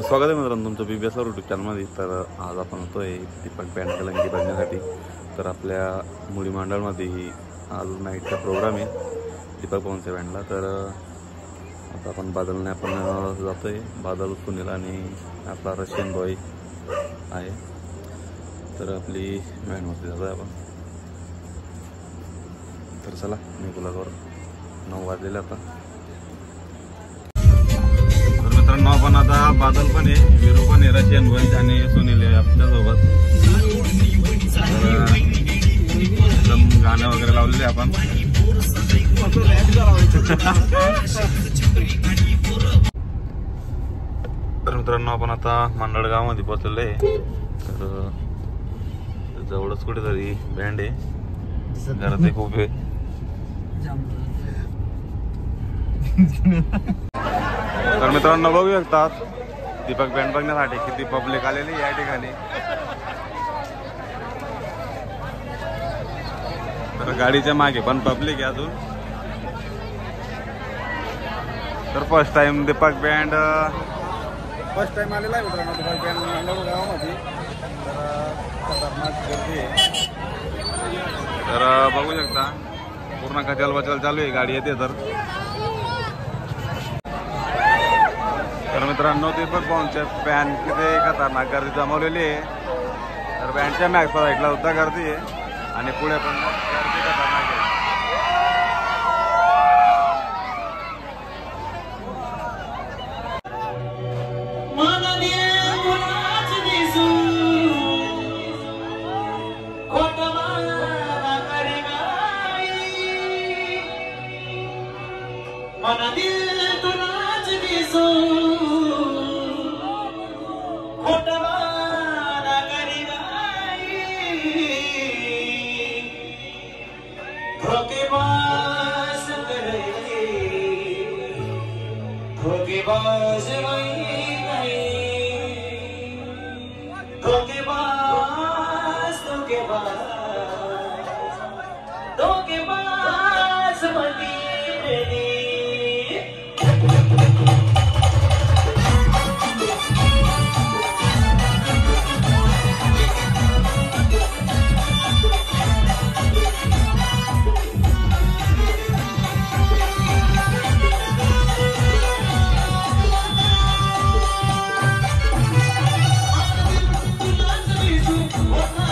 स्वागत आहे मित्रांनो तुमचं BBS यूट्यूब चॅनलमध्ये। तर आज आपण होतोय दीपक बँड कलंकी बघण्यासाठी। तर आपल्या मुली मंडळमध्ये आज नाईटचा प्रोग्राम आहे दीपक पवनच्या बँडला। तर आता आपण बादलने आपण जातोय, बादल सुनील आणि आपला रशियन बॉय आहे। तर आपली बँडमध्ये जातोय आपण। तर चला निघूलावर 9 वाजलेले आता। मित्रांनो आपण आता बादल पण आहे, विरू पण आहे, रशियन बॉय आणि सुनील आहे आपल्यासोबत। एकदम गाणं वगैरे लावलेले आपण। तर मित्रांनो आपण आता मंडळ गावामध्ये पोहोचलेलो आहे। तर जवळच कुठेतरी बँड आहे, घरात खूप आहे। तर मित्रांनो बघू शकता दीपक बँड बघण्यासाठी किती पब्लिक आलेली या ठिकाणी। तर गाडीच्या मागे पण पब्लिक आहे अजून। तर फर्स्ट टाइम दीपक बँड आलेला आहे मित्रांनो दीपक बँड मंडळ गावामध्ये। तर खतरनाक गर्दी आहे। तर बघू शकता पूर्ण कचल बचल चालू आहे, गाडी येते। तर मित्रांनो दीपक पवनचे फॅन किती खतरनाक गर्दी जमवलेली आहे। तर बँडच्या मॅक्स साईडला सुद्धा गर्दी आहे आणि पुढे पण गर्दी खतरनाक आहे। What?